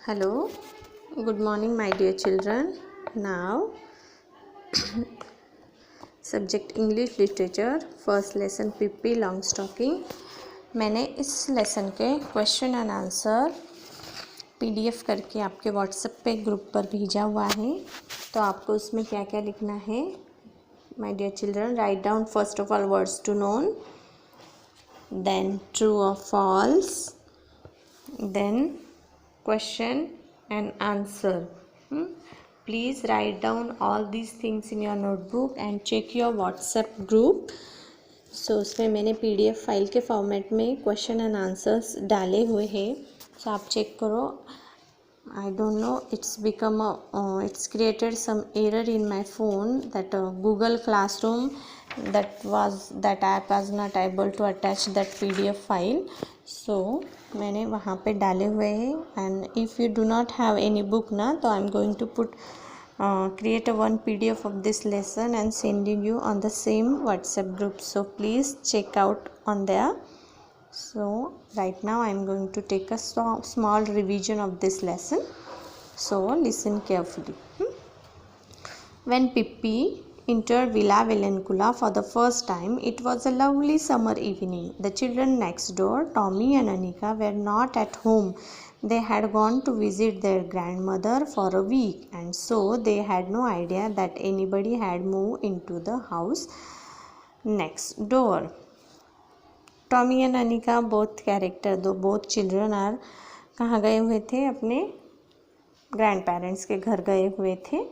Hello, good morning, my dear children. Now, subject English Literature, first lesson Pippi Longstocking. मैंने इस lesson के question and answer PDF करके आपके WhatsApp पे group पर भेजा हुआ है, तो आपको उसमें क्या क्या लिखना है. My dear children, write down first of all words to known, then true और false, then question and answer. Please write down all these things in your notebook and check your WhatsApp group. So उसमें मैंने PDF file के format में question and answers डाले हुए हैं, सो आप check करो. I don't know, it's created some error in my phone that Google Classroom that app was not able to attach that PDF file. So मैंने वहाँ पे डाले हुए हैं. And if you do not have any book ना, तो I'm going to create a one PDF of this lesson and sending you on the same WhatsApp group. So please check out on there. So right now I am going to take a small revision of this lesson. So listen carefully. When Pippi entered Villa Valencoula for the first time, it was a lovely summer evening. The children next door, Tommy and Anika, were not at home. They had gone to visit their grandmother for a week, and so they had no idea that anybody had moved into the house next door. Tommy and Anika both children are कहाँ गए हुए थे? अपने grand parents के घर गए हुए थे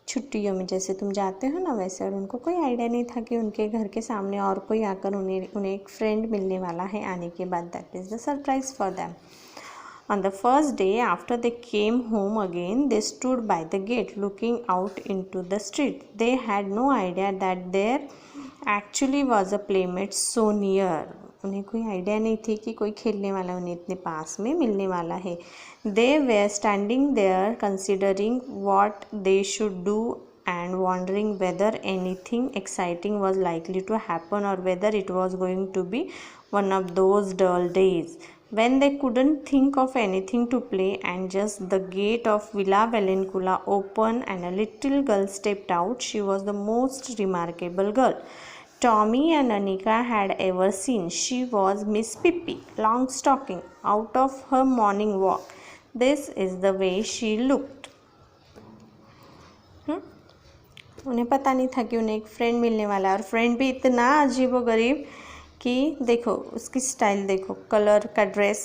छुट्टियों में. जैसे तुम जाते हो ना वैसे. और उनको कोई आइडिया नहीं था कि उनके घर के सामने और कोई आकर उन्हें एक फ्रेंड मिलने वाला है आने के बाद. That is the surprise for them. On the first day after they came home again, they stood by the gate looking out into the street. They had no idea that there actually was a playmate so near. उन्हें कोई idea नहीं थी कि कोई खेलने वाला उन्हें इतने पास में मिलने वाला है. They were standing there considering what they should do and wondering whether anything exciting was likely to happen or whether it was going to be one of those dull days when they couldn't think of anything to play. And just the gate of Villa Valencoula opened and a little girl stepped out. She was the most remarkable girl Tommy and Anika had ever seen. She was Miss Pippi Longstocking out of her morning walk. This is the way she looked. उन्हें पता नहीं था कि उन्हें एक friend मिलने वाला है, और फ्रेंड भी इतना अजीबोगरीब कि देखो उसकी स्टाइल देखो, कलर का ड्रेस,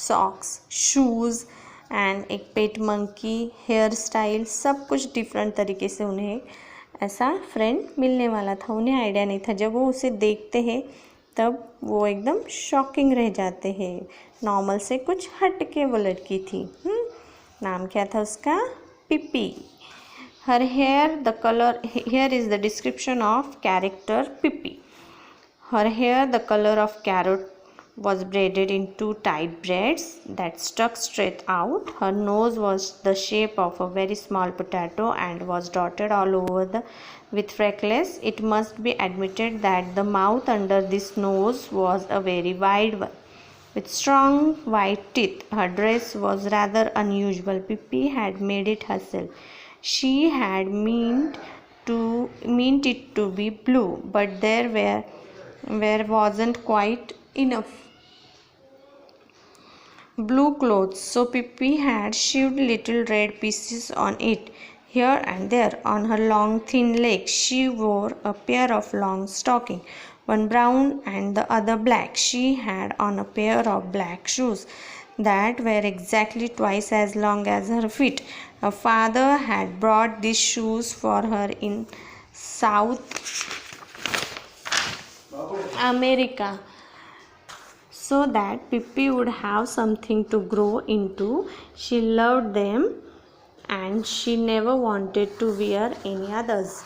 सॉक्स, शूज़ एंड एक पेट मंकी, हेयर स्टाइल, सब कुछ डिफरेंट तरीके से उन्हें ऐसा फ्रेंड मिलने वाला था. उन्हें आइडिया नहीं था. जब वो उसे देखते हैं तब वो एकदम शॉकिंग रह जाते हैं. नॉर्मल से कुछ हट के वो लड़की थी. नाम क्या था उसका? Pippi. Her hair the colour, here is the description of character Pippi. Her hair, the color of carrot, was braided in two tight braids that stuck straight out. Her nose was the shape of a very small potato and was dotted all over with freckles. It must be admitted that the mouth under this nose was a very wide one, with strong white teeth. Her dress was rather unusual. Pippi had made it herself. She had meant it to be blue, but there wasn't quite enough blue clothes, so Pippi had sewed little red pieces on it here and there. On her long thin legs she wore a pair of long stockings, one brown and the other black. She had on a pair of black shoes that were exactly twice as long as her feet. Her father had brought these shoes for her in South America, so that Pippi would have something to grow into. She loved them and she never wanted to wear any others.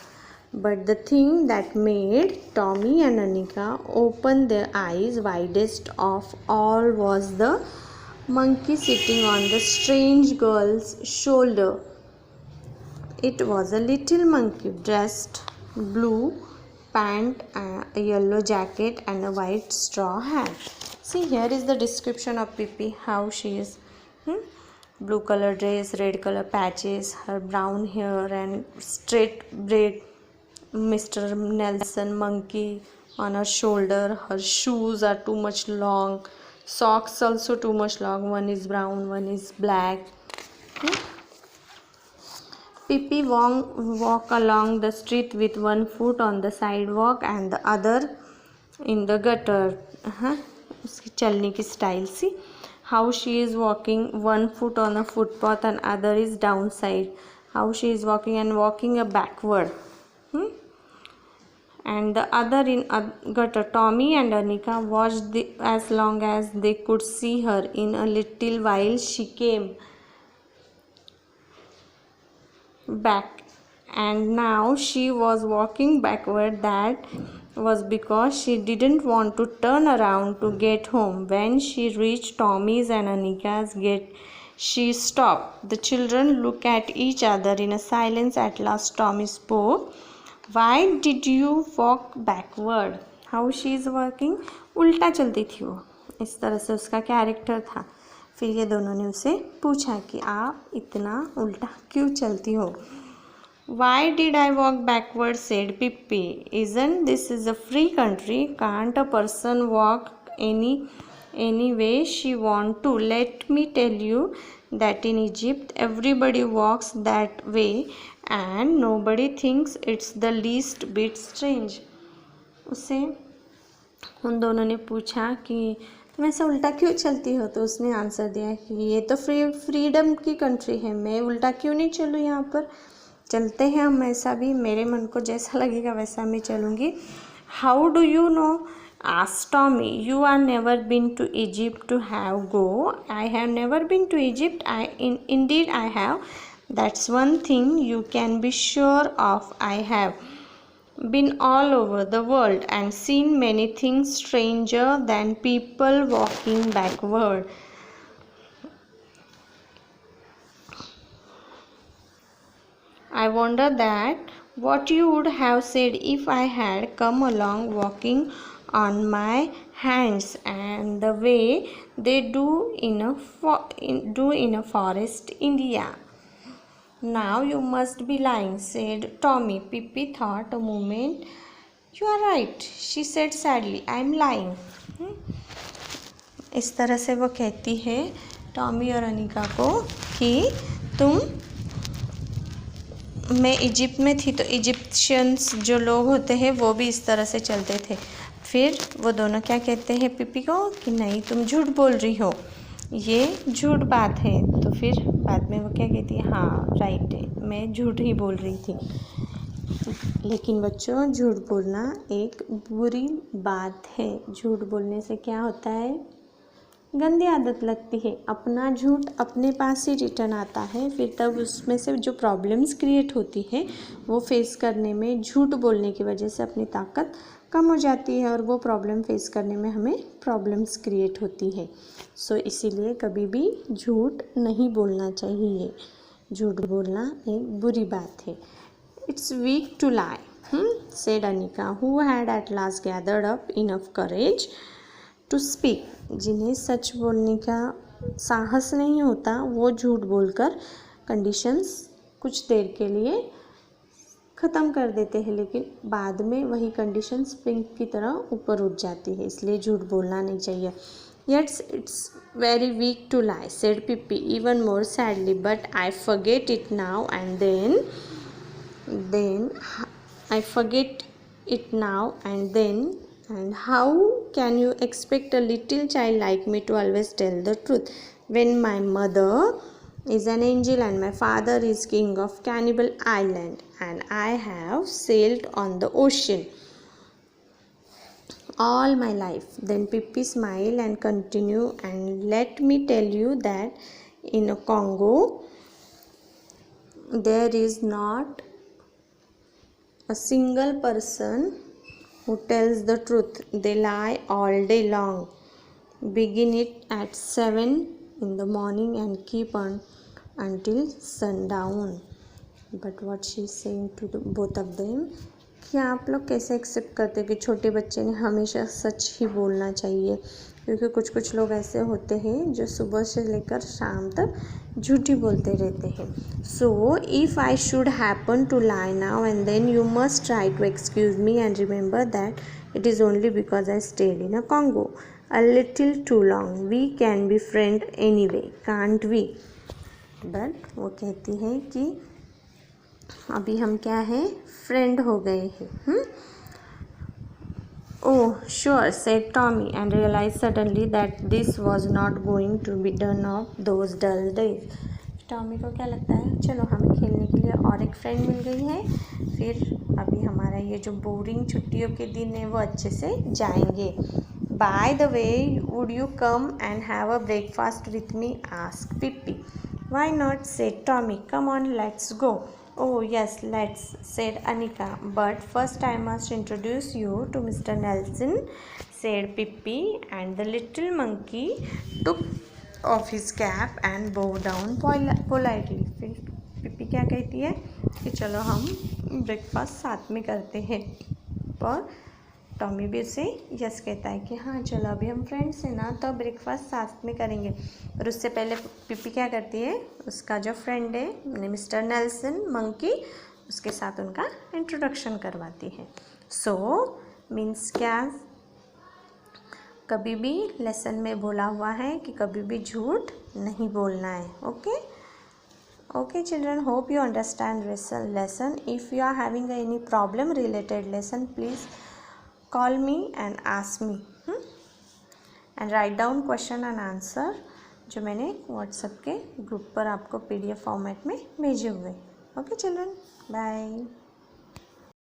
But the thing that made Tommy and Anika open their eyes widest of all was the monkey sitting on the strange girl's shoulder. It was a little monkey dressed blue pant, a yellow jacket and a white straw hat. See, here is the description of Pippi, how she is. blue color dress, red color patches, her brown hair and straight braid. Mr. Nelson monkey on her shoulder. Her shoes are too much long. Socks also too much long. One is brown, one is black. Pippi walk along the street with one foot on the sidewalk and the other in the gutter. उसकी चलने की style सी. How she is walking, one foot on a footpath and other is downside. How she is walking and walking a backward. And the other in a gutter. Tommy and Anika watched as long as they could see her. In a little while she came back, and now she was walking backward. That was because she didn't want to turn around to get home. When she reached Tommy's and Anika's gate, she stopped. The children looked at each other in a silence. At last Tommy spoke. Why did you walk backward? How she is walking? उल्टा चलती थी वो. इस तरह से उसका character था. फिर ये दोनों ने उसे पूछा कि आप इतना उल्टा क्यों चलती हो. Why did I walk backward? Said Pippi. Isn't this is a free country? Can't a person walk any way she want to? Let me tell you that in Egypt everybody walks that way and nobody thinks it's the least bit strange. उसे उन दोनों ने पूछा कि तुम ऐसा उल्टा क्यों चलती हो. तो उसने आंसर दिया कि ये तो फ्रीडम की कंट्री है, मैं उल्टा क्यों नहीं चलूँ. यहाँ पर चलते हैं हम ऐसा भी, मेरे मन को जैसा लगेगा वैसा मैं चलूँगी. How do you know? asked Tommy. You are never been to Egypt to have go. I have never been to Egypt. Indeed I have. That's one thing you can be sure of. I have been all over the world and seen many things stranger than people walking backward. I wonder that what you would have said if I had come along walking on my hands and the way they do in a forest India. Now you must be lying, said Tommy. Pippi thought a moment. You are right, she said sadly. I am lying. इस तरह से वो कहती है Tommy और अनिका को कि मैं इजिप्ट में थी तो इजिप्शियंस जो लोग होते हैं वो भी इस तरह से चलते थे. फिर वो दोनों क्या कहते हैं पिप्पी को कि नहीं तुम झूठ बोल रही हो, ये झूठ बात है. तो फिर बाद में वो क्या कहती है, हाँ राइट है, मैं झूठ ही बोल रही थी. लेकिन बच्चों झूठ बोलना एक बुरी बात है. झूठ बोलने से क्या होता है, गंदी आदत लगती है. अपना झूठ अपने पास ही रिटर्न आता है. फिर तब उसमें से जो प्रॉब्लम्स क्रिएट होती है वो फेस करने में झूठ बोलने की वजह से अपनी ताकत कम हो जाती है और वो प्रॉब्लम फेस करने में हमें प्रॉब्लम्स क्रिएट होती है. सो इसीलिए कभी भी झूठ नहीं बोलना चाहिए. झूठ बोलना एक बुरी बात है. It's weak to lie, said Anika, who had at last gathered up enough courage to speak. जिन्हें सच बोलने का साहस नहीं होता वो झूठ बोलकर कंडीशंस कुछ देर के लिए ख़त्म कर देते हैं, लेकिन बाद में वही कंडीशन स्प्रिंग की तरह ऊपर उठ जाती है. इसलिए झूठ बोलना नहीं चाहिए. Yet it's very weak to lie, said Pippi even more sadly. But I forget it now and then I forget it now and then. And how can you expect a little child like me to always tell the truth when my mother is an angel and my father is king of Cannibal Island and I have sailed on the ocean all my life? Then Pippi smiled and continued, and let me tell you that in Congo there is not a single person who tells the truth. They lie all day long. Begin it at 7 in the morning and keep on until sundown. But what she is saying to both of them, कि आप लोग कैसे accept करते हो कि छोटे बच्चे ने हमेशा सच ही बोलना चाहिए. क्योंकि कुछ कुछ लोग ऐसे होते हैं जो सुबह से लेकर शाम तक झूठी बोलते रहते हैं. So if I should happen to lie now and then you must try to excuse me and remember that it is only because I stayed in a Congo a little too long. We can be friend anyway, can't we? But वो कहती है कि अभी हम क्या है, friend हो गए हैं. Oh, sure, said Tommy and realized suddenly that this was not going to be done of those dull days. Tommy को क्या लगता है, चलो हमें खेलने के लिए और एक फ्रेंड मिल गई है, फिर अभी हमारा ये जो बोरिंग छुट्टियों के दिन है वो अच्छे से जाएंगे. By the way, would you come and have a breakfast with me? asked Pippi. Why not? said Tommy. Come on, let's go. Oh yes, let's, said Anika. But first I must introduce you to Mr. Nelson, said Pippi, and the little monkey took off his cap and bowed down politely. फिर पिप्पी क्या कहती है कि चलो हम breakfast साथ में करते हैं, और टॉमी भी उसे यस कहता है कि हाँ चलो अभी हम फ्रेंड्स हैं ना, तो ब्रेकफास्ट साथ में करेंगे. और उससे पहले पिप्पी क्या करती है, उसका जो फ्रेंड है मिस्टर नेल्सन मंकी, उसके साथ उनका इंट्रोडक्शन करवाती है. सो मीन्स क्या, कभी भी लेसन में बोला हुआ है कि कभी भी झूठ नहीं बोलना है. Okay children, hope you understand lesson. If you are having any problem related lesson, please call me and ask me, and write down question and answer जो मैंने व्हाट्सएप के ग्रुप पर आपको PDF फॉर्मेट में भेजे हुए. Okay children, bye.